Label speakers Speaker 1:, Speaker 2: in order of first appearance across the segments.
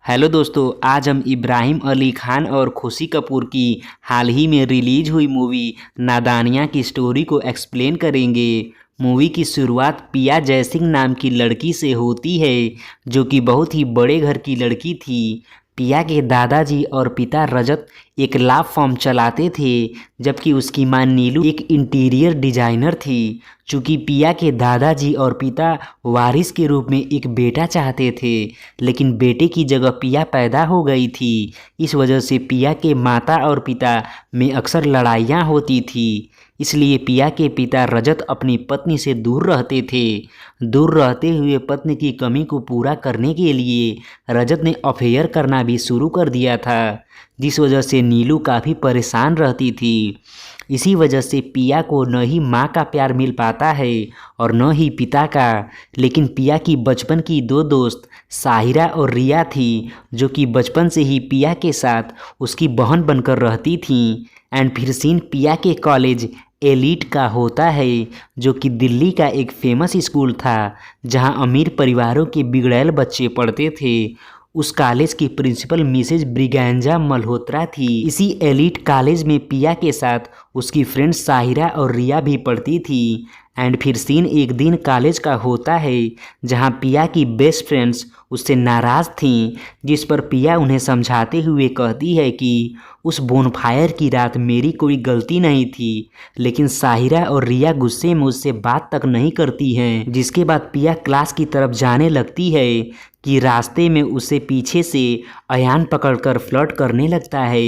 Speaker 1: Hello दोस्तों, आज हम इब्राहिम अली खान और खुशी कपूर की हाल ही में रिलीज हुई मूवी नादानियाँ की स्टोरी को एक्सप्लेन करेंगे। मूवी की शुरुआत पिया जयसिंह नाम की लड़की से होती है, जो कि बहुत ही बड़े घर की लड़की थी। पिया के दादाजी और पिता रजत एक लॉ फर्म चलाते थे, जबकि उसकी मां नीलू एक इंटीरियर डिजाइनर थी। चूँकि पिया के दादाजी और पिता वारिस के रूप में एक बेटा चाहते थे, लेकिन बेटे की जगह पिया पैदा हो गई थी। इस वजह से पिया के माता और पिता में अक्सर लड़ाइयाँ होती थी। इसलिए पिया के पिता रजत अपनी पत्नी से दूर रहते थे। दूर रहते हुए पत्नी की कमी को पूरा करने के लिए रजत ने अफेयर करना भी शुरू कर दिया था, जिस वजह से नीलू काफ़ी परेशान रहती थी। इसी वजह से पिया को न ही माँ का प्यार मिल पाता है और न ही पिता का। लेकिन पिया की बचपन की दो दोस्त साहिरा और रिया थी, जो कि बचपन से ही पिया के साथ उसकी बहन बनकर रहती थीं। एंड फिर सीन पिया के कॉलेज एलीट का होता है, जो कि दिल्ली का एक फेमस स्कूल था, जहां अमीर परिवारों के बिगड़ैल बच्चे पढ़ते थे। उस कॉलेज की प्रिंसिपल मिसेज ब्रिगेंजा मल्होत्रा थी। इसी एलीट कॉलेज में पिया के साथ उसकी फ्रेंड्स साहिरा और रिया भी पढ़ती थी। एंड फिर सीन एक दिन कॉलेज का होता है, जहां पिया की बेस्ट फ्रेंड्स उससे नाराज़ थीं, जिस पर पिया उन्हें समझाते हुए कहती है कि उस बोनफायर की रात मेरी कोई गलती नहीं थी। लेकिन साहिरा और रिया गुस्से में उससे बात तक नहीं करती हैं। जिसके बाद पिया क्लास की तरफ जाने लगती है कि रास्ते में उसे पीछे से अयान पकड़कर फ्लर्ट करने लगता है,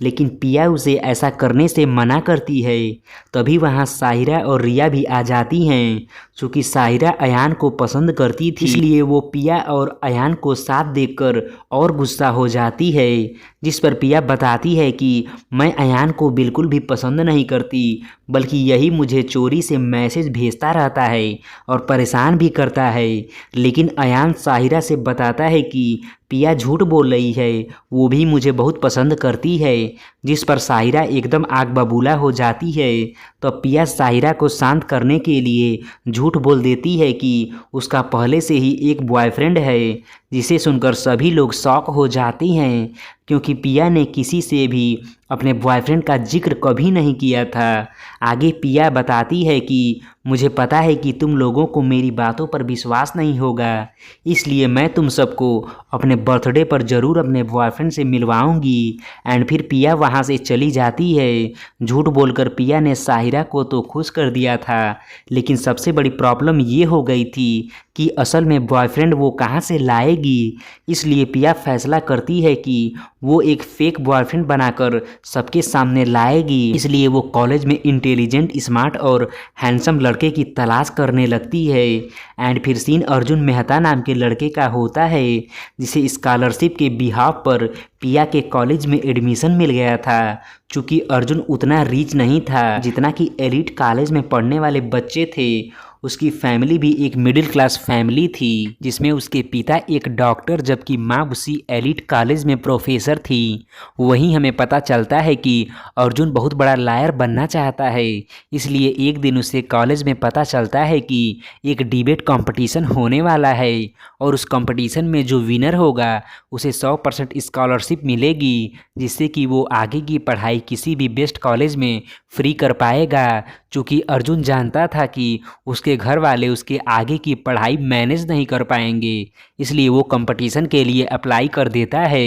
Speaker 1: लेकिन पिया उसे ऐसा करने से मना करती है। तभी वहाँ साहिरा और रिया भी आ जाती हैं। चूँकि साहिरा अयान को पसंद करती थी, इसलिए वो पिया और अयान को साथ देखकर और गुस्सा हो जाती है। जिस पर पिया बताती है कि मैं अयान को बिल्कुल भी पसंद नहीं करती, बल्कि यही मुझे चोरी से मैसेज भेजता रहता है और परेशान भी करता है। लेकिन अयान साहिरा से बताता है कि पिया झूठ बोल रही है, वो भी मुझे बहुत पसंद करती है। जिस पर साहिरा एकदम आग बबूला हो जाती है। तो पिया साहिरा को शांत करने के लिए झूठ बोल देती है कि उसका पहले से ही एक बॉयफ्रेंड है, जिसे सुनकर सभी लोग शॉक हो जाते हैं, क्योंकि पिया ने किसी से भी अपने बॉयफ्रेंड का जिक्र कभी नहीं किया था। आगे पिया बताती है कि मुझे पता है कि तुम लोगों को मेरी बातों पर विश्वास नहीं होगा, इसलिए मैं तुम सबको अपने बर्थडे पर ज़रूर अपने बॉयफ्रेंड से मिलवाऊंगी। एंड फिर पिया वहाँ से चली जाती है। झूठ बोलकर पिया ने साहिरा को तो खुश कर दिया था, लेकिन सबसे बड़ी प्रॉब्लम ये हो गई थी कि असल में बॉयफ्रेंड वो कहाँ से लाएगी। इसलिए पिया फैसला करती है कि वो एक फेक बॉयफ्रेंड बनाकर सबके सामने लाएगी। इसलिए वो कॉलेज में इंटेलिजेंट, स्मार्ट और हैंडसम लड़के की तलाश करने लगती है। एंड फिर सीन अर्जुन मेहता नाम के लड़के का होता है, जिसे स्कॉलरशिप के बिहाफ पर पिया के कॉलेज में एडमिशन मिल गया था। चूँकि अर्जुन उतना रिच नहीं था जितना कि एलिट कॉलेज में पढ़ने वाले बच्चे थे। उसकी फैमिली भी एक मिडिल क्लास फैमिली थी, जिसमें उसके पिता एक डॉक्टर जबकि माँ उसी एलिट कॉलेज में प्रोफेसर थी। वहीं हमें पता चलता है कि अर्जुन बहुत बड़ा लायर बनना चाहता है। इसलिए एक दिन उसे कॉलेज में पता चलता है कि एक डिबेट कंपटीशन होने वाला है, और उस कंपटीशन में जो विनर होगा उसे 100% स्कॉलरशिप मिलेगी, जिससे कि वो आगे की पढ़ाई किसी भी बेस्ट कॉलेज में फ्री कर पाएगा। चूँकि अर्जुन जानता था कि उसके घर वाले उसके आगे की पढ़ाई मैनेज नहीं कर पाएंगे, इसलिए वो कंपटीशन के लिए अप्लाई कर देता है।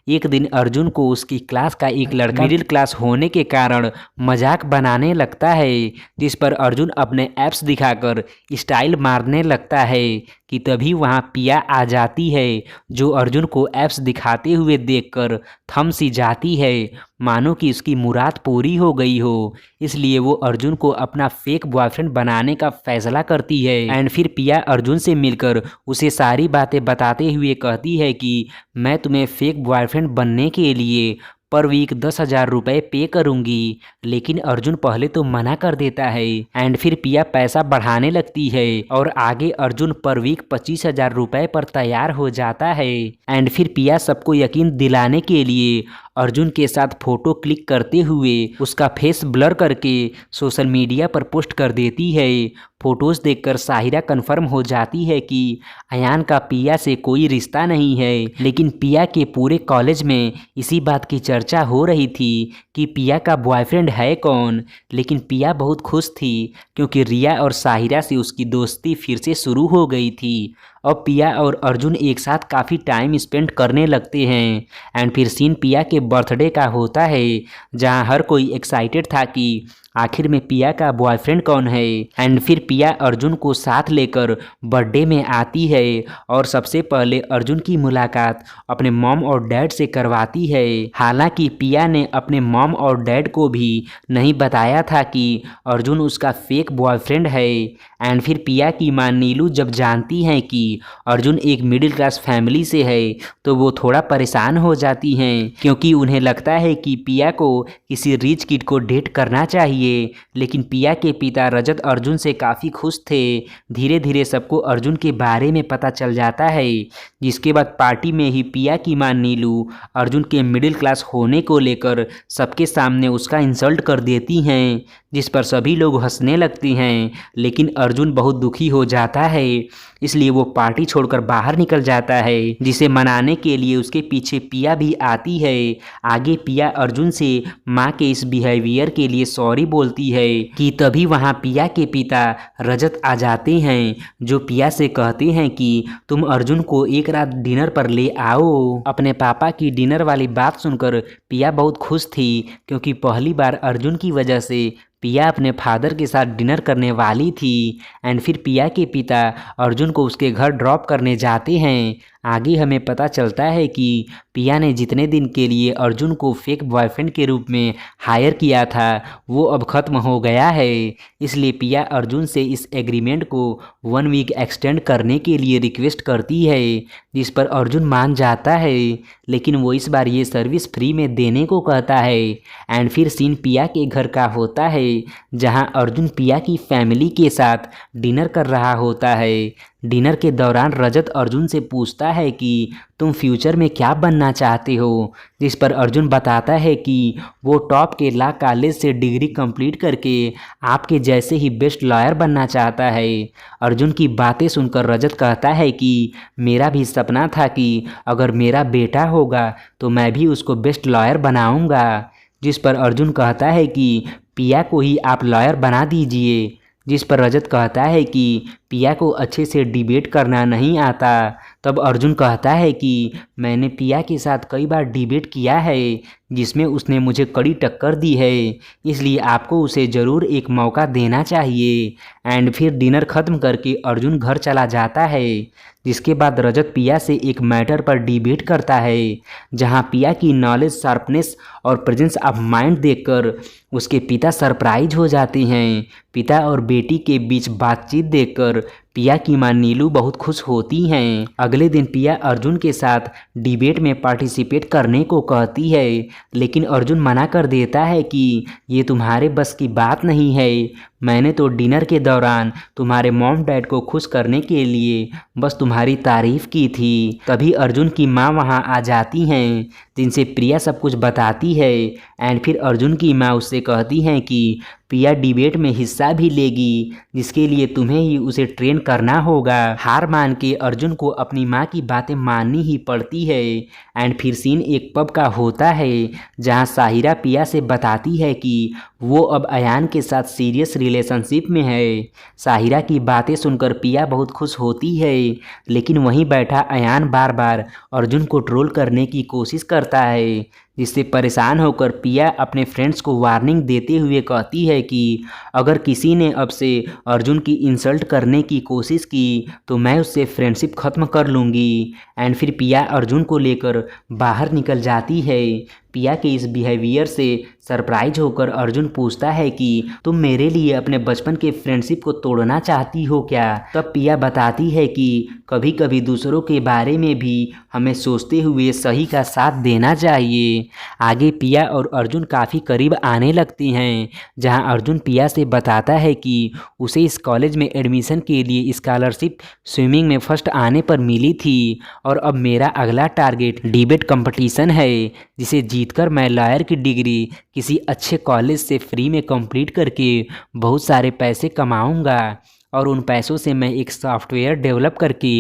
Speaker 1: एक दिन अर्जुन को उसकी क्लास का एक लड़का मिडिल क्लास होने के कारण मजाक बनाने लगता है, जिस पर अर्जुन अपने एप्स दिखाकर स्टाइल मारने लगता है कि तभी वहाँ पिया आ जाती है, जो अर्जुन को एप्स दिखाते हुए देखकर थम सी जाती है, मानो कि उसकी मुराद पूरी हो गई हो। इसलिए वो अर्जुन को अपना फेक बॉयफ्रेंड बनाने का फैसला करती है। एंड फिर पिया अर्जुन से मिलकर उसे सारी बातें बताते हुए कहती है कि मैं तुम्हें फेक बॉयफ्रेंड बनने के लिए पर वीक 10,000 रुपये पे करूंगी। लेकिन अर्जुन पहले तो मना कर देता है। एंड फिर पिया पैसा बढ़ाने लगती है और आगे अर्जुन पर वीक 25,000 रुपये पर तैयार हो जाता है। एंड फिर पिया सबको यकीन दिलाने के लिए अर्जुन के साथ फोटो क्लिक करते हुए उसका फेस ब्लर करके सोशल मीडिया पर पोस्ट कर देती है। फोटोज़ देखकर साहिरा कंफर्म हो जाती है कि अयान का पिया से कोई रिश्ता नहीं है। लेकिन पिया के पूरे कॉलेज में इसी बात की चर्चा हो रही थी कि पिया का बॉयफ्रेंड है कौन। लेकिन पिया बहुत खुश थी क्योंकि रिया और साहिरा से उसकी दोस्ती फिर से शुरू हो गई थी। अब पिया और अर्जुन एक साथ काफ़ी टाइम स्पेंड करने लगते हैं। एंड फिर सीन पिया के बर्थडे का होता है, जहां हर कोई एक्साइटेड था कि आखिर में पिया का बॉयफ्रेंड कौन है। एंड फिर पिया अर्जुन को साथ लेकर बर्थडे में आती है और सबसे पहले अर्जुन की मुलाकात अपने मॉम और डैड से करवाती है। हालांकि पिया ने अपने मॉम और डैड को भी नहीं बताया था कि अर्जुन उसका फेक बॉयफ्रेंड है। एंड फिर पिया की मां नीलू जब जानती हैं कि अर्जुन एक मिडिल क्लास फैमिली से है तो वो थोड़ा परेशान हो जाती हैं, क्योंकि उन्हें लगता है कि पिया को किसी रिच किड को डेट करना चाहिए। लेकिन पिया के पिता रजत अर्जुन से काफ़ी खुश थे। धीरे धीरे सबको अर्जुन के बारे में पता चल जाता है, जिसके बाद पार्टी में ही पिया की मां नीलू अर्जुन के मिडिल क्लास होने को लेकर सबके सामने उसका इंसल्ट कर देती हैं, जिस पर सभी लोग हंसने लगते हैं। लेकिन अर्जुन बहुत दुखी हो जाता है, इसलिए वो पार्टी छोड़कर बाहर निकल जाता है, जिसे मनाने के लिए उसके पीछे पिया भी आती है। आगे पिया अर्जुन से माँ के इस बिहेवियर के लिए सॉरी बोलती है कि तभी वहाँ पिया के पिता रजत आ जाते हैं, जो पिया से कहते हैं कि तुम अर्जुन को एक रात डिनर पर ले आओ। अपने पापा की डिनर वाली बात सुनकर पिया बहुत खुश थी, क्योंकि पहली बार अर्जुन की वजह से पिया अपने फादर के साथ डिनर करने वाली थी। एंड फिर पिया के पिता अर्जुन को उसके घर ड्रॉप करने जाते हैं। आगे हमें पता चलता है कि पिया ने जितने दिन के लिए अर्जुन को फेक बॉयफ्रेंड के रूप में हायर किया था वो अब ख़त्म हो गया है। इसलिए पिया अर्जुन से इस एग्रीमेंट को 1 वीक एक्सटेंड करने के लिए रिक्वेस्ट करती है, जिस पर अर्जुन मान जाता है। लेकिन वो इस बार ये सर्विस फ्री में देने को कहता है। एंड फिर सीन पिया के घर का होता है, जहां अर्जुन पिया की फैमिली के साथ डिनर कर रहा होता है। डिनर के दौरान रजत अर्जुन से पूछता है कि तुम फ्यूचर में क्या बनना चाहते हो, जिस पर अर्जुन बताता है कि वो टॉप के लॉ कॉलेज से डिग्री कंप्लीट करके आपके जैसे ही बेस्ट लॉयर बनना चाहता है। अर्जुन की बातें सुनकर रजत कहता है कि मेरा भी सपना था कि अगर मेरा बेटा होगा तो मैं भी उसको बेस्ट लॉयर बनाऊंगा, जिस पर अर्जुन कहता है कि पिया को ही आप लॉयर बना दीजिए। जिस पर रजत कहता है कि पिया को अच्छे से डिबेट करना नहीं आता। तब अर्जुन कहता है कि मैंने पिया के साथ कई बार डिबेट किया है, जिसमें उसने मुझे कड़ी टक्कर दी है, इसलिए आपको उसे ज़रूर एक मौका देना चाहिए। एंड फिर डिनर ख़त्म करके अर्जुन घर चला जाता है, जिसके बाद रजत पिया से एक मैटर पर डिबेट करता है, जहां पिया की नॉलेज, शार्पनेस और प्रेजेंस ऑफ माइंड देखकर उसके पिता सरप्राइज हो जाते हैं। पिता और बेटी के बीच बातचीत देखकर पिया की मां नीलू बहुत खुश होती हैं। अगले दिन पिया अर्जुन के साथ डिबेट में पार्टिसिपेट करने को कहती है, लेकिन अर्जुन मना कर देता है कि ये तुम्हारे बस की बात नहीं है। मैंने तो डिनर के दौरान तुम्हारे मॉम डैड को खुश करने के लिए बस तुम्हारी तारीफ़ की थी। तभी अर्जुन की माँ वहाँ आ जाती हैं, जिनसे प्रिया सब कुछ बताती है। एंड फिर अर्जुन की माँ उससे कहती हैं कि पिया डिबेट में हिस्सा भी लेगी, जिसके लिए तुम्हें ही उसे ट्रेन करना होगा। हार मान के अर्जुन को अपनी माँ की बातें माननी ही पड़ती है। एंड फिर सीन एक पब का होता है, जहाँ साहिरा पिया से बताती है कि वो अब अयान के साथ सीरियस रिलेशनशिप में है। साहिरा की बातें सुनकर पिया बहुत खुश होती है, लेकिन वहीं बैठा अयान बार बार अर्जुन को ट्रोल करने की कोशिश करता है, जिससे परेशान होकर पिया अपने फ्रेंड्स को वार्निंग देते हुए कहती है कि अगर किसी ने अब से अर्जुन की इंसल्ट करने की कोशिश की तो मैं उससे फ्रेंडशिप ख़त्म कर लूँगी। एंड फिर पिया अर्जुन को लेकर बाहर निकल जाती है। पिया के इस बिहेवियर से सरप्राइज होकर अर्जुन पूछता है कि तुम मेरे लिए अपने बचपन के फ्रेंडशिप को तोड़ना चाहती हो क्या? तब पिया बताती है कि कभी कभी दूसरों के बारे में भी हमें सोचते हुए सही का साथ देना चाहिए। आगे पिया और अर्जुन काफ़ी करीब आने लगते हैं, जहां अर्जुन पिया से बताता है कि उसे इस कॉलेज में एडमिशन के लिए स्कॉलरशिप स्विमिंग में फर्स्ट आने पर मिली थी, और अब मेरा अगला टारगेट डिबेट कंपटीशन है, जिसे जीतकर मैं लॉयर की डिग्री किसी अच्छे कॉलेज से फ्री में कंप्लीट करके बहुत सारे पैसे कमाऊंगा और उन पैसों से मैं एक सॉफ्टवेयर डेवलप करके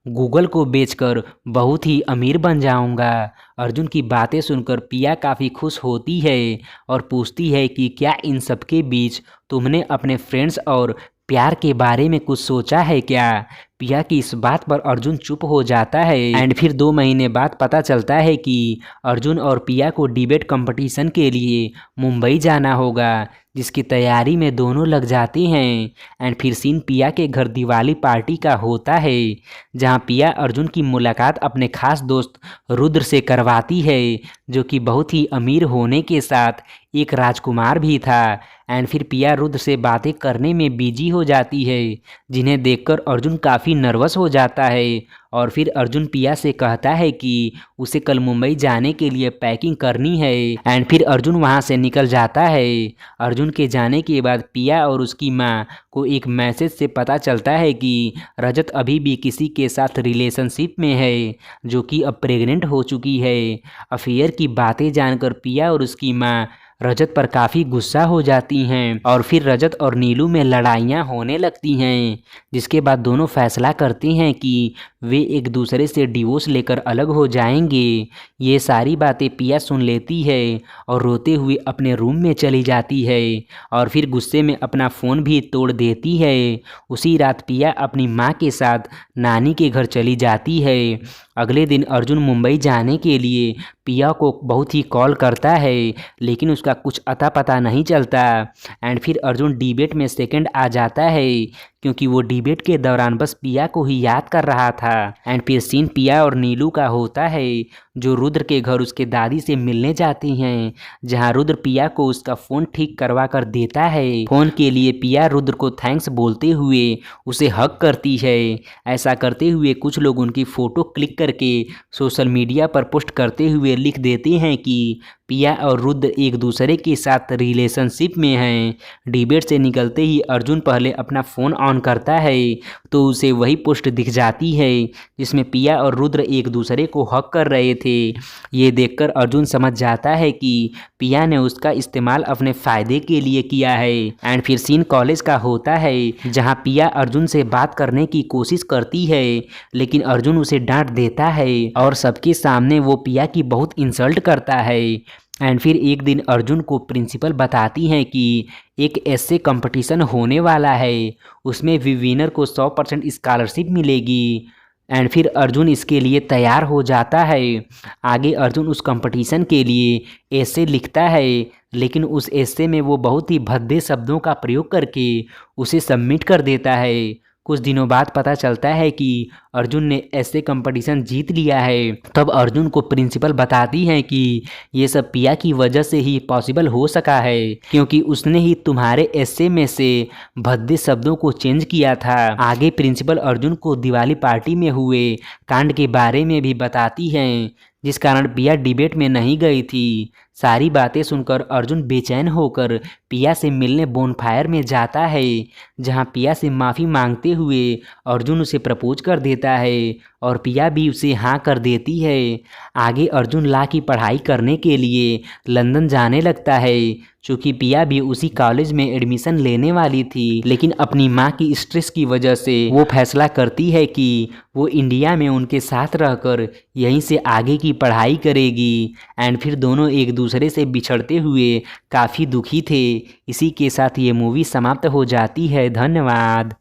Speaker 1: गूगल को बेचकर बहुत ही अमीर बन जाऊंगा। अर्जुन की बातें सुनकर पिया काफ़ी खुश होती है और पूछती है कि क्या इन सब के बीच तुमने अपने फ्रेंड्स और प्यार के बारे में कुछ सोचा है क्या। पिया की इस बात पर अर्जुन चुप हो जाता है एंड फिर 2 महीने बाद पता चलता है कि अर्जुन और पिया को डिबेट कंपटीशन के लिए मुंबई जाना होगा, जिसकी तैयारी में दोनों लग जाते हैं। एंड फिर सीन पिया के घर दिवाली पार्टी का होता है, जहां पिया अर्जुन की मुलाकात अपने खास दोस्त रुद्र से करवाती है, जो कि बहुत ही अमीर होने के साथ एक राजकुमार भी था। एंड फिर पिया रुद्र से बातें करने में बिजी हो जाती है, जिन्हें देखकर अर्जुन काफ़ी नर्वस हो जाता है। और फिर अर्जुन पिया से कहता है कि उसे कल मुंबई जाने के लिए पैकिंग करनी है। एंड फिर अर्जुन वहां से निकल जाता है। अर्जुन के जाने के बाद पिया और उसकी माँ को एक मैसेज से पता चलता है कि रजत अभी भी किसी के साथ रिलेशनशिप में है, जो कि अब प्रेग्नेंट हो चुकी है। अफेयर की बातें जानकर पिया और उसकी माँ रजत पर काफ़ी गुस्सा हो जाती हैं और फिर रजत और नीलू में लड़ाइयाँ होने लगती हैं, जिसके बाद दोनों फैसला करते हैं कि वे एक दूसरे से डिवोर्स लेकर अलग हो जाएंगे। ये सारी बातें पिया सुन लेती है और रोते हुए अपने रूम में चली जाती है और फिर गुस्से में अपना फ़ोन भी तोड़ देती है। उसी रात पिया अपनी माँ के साथ नानी के घर चली जाती है। अगले दिन अर्जुन मुंबई जाने के लिए पिया को बहुत ही कॉल करता है, लेकिन उसका कुछ अता पता नहीं चलता। एंड फिर अर्जुन डिबेट में सेकंड आ जाता है, क्योंकि वो डिबेट के दौरान बस पिया को ही याद कर रहा था। एंड फिर सीन पिया और नीलू का होता है, जो रुद्र के घर उसके दादी से मिलने जाती हैं, जहां रुद्र पिया को उसका फ़ोन ठीक करवा कर देता है। फ़ोन के लिए पिया रुद्र को थैंक्स बोलते हुए उसे हग करती है। ऐसा करते हुए कुछ लोग उनकी फ़ोटो क्लिक करके सोशल मीडिया पर पोस्ट करते हुए लिख देते हैं कि पिया और रुद्र एक दूसरे के साथ रिलेशनशिप में हैं। डिबेट से निकलते ही अर्जुन पहले अपना फ़ोन ऑन करता है तो उसे वही पोस्ट दिख जाती है, जिसमें पिया और रुद्र एक दूसरे को हक कर रहे थे। ये देखकर अर्जुन समझ जाता है कि पिया ने उसका इस्तेमाल अपने फ़ायदे के लिए किया है। एंड फिर सीन कॉलेज का होता है, जहाँ पिया अर्जुन से बात करने की कोशिश करती है, लेकिन अर्जुन उसे डांट देता है और सबके सामने वो पिया की बहुत इंसल्ट करता है। एंड फिर एक दिन अर्जुन को प्रिंसिपल बताती हैं कि एक ऐसे कंपटीशन होने वाला है, उसमें विनर को 100% स्कॉलरशिप मिलेगी। एंड फिर अर्जुन इसके लिए तैयार हो जाता है। आगे अर्जुन उस कंपटीशन के लिए ऐसे लिखता है, लेकिन उस ऐसे में वो बहुत ही भद्दे शब्दों का प्रयोग करके उसे सबमिट कर देता है। कुछ दिनों बाद पता चलता है कि अर्जुन ने ऐसे कंपटीशन जीत लिया है। तब अर्जुन को प्रिंसिपल बताती हैं कि ये सब पिया की वजह से ही पॉसिबल हो सका है, क्योंकि उसने ही तुम्हारे ऐसे में से भद्दे शब्दों को चेंज किया था। आगे प्रिंसिपल अर्जुन को दिवाली पार्टी में हुए कांड के बारे में भी बताती हैं, जिस कारण पिया डिबेट में नहीं गई थी। सारी बातें सुनकर अर्जुन बेचैन होकर पिया से मिलने बोनफायर में जाता है, जहां पिया से माफ़ी मांगते हुए अर्जुन उसे प्रपोज कर देता है और पिया भी उसे हाँ कर देती है। आगे अर्जुन लॉ की पढ़ाई करने के लिए लंदन जाने लगता है, चूँकि पिया भी उसी कॉलेज में एडमिशन लेने वाली थी, लेकिन अपनी माँ की स्ट्रेस की वजह से वो फैसला करती है कि वो इंडिया में उनके साथ रहकर यहीं से आगे की पढ़ाई करेगी। एंड फिर दोनों एक दूसरे से बिछड़ते हुए काफ़ी दुखी थे। इसी के साथ ये मूवी समाप्त हो जाती है। धन्यवाद।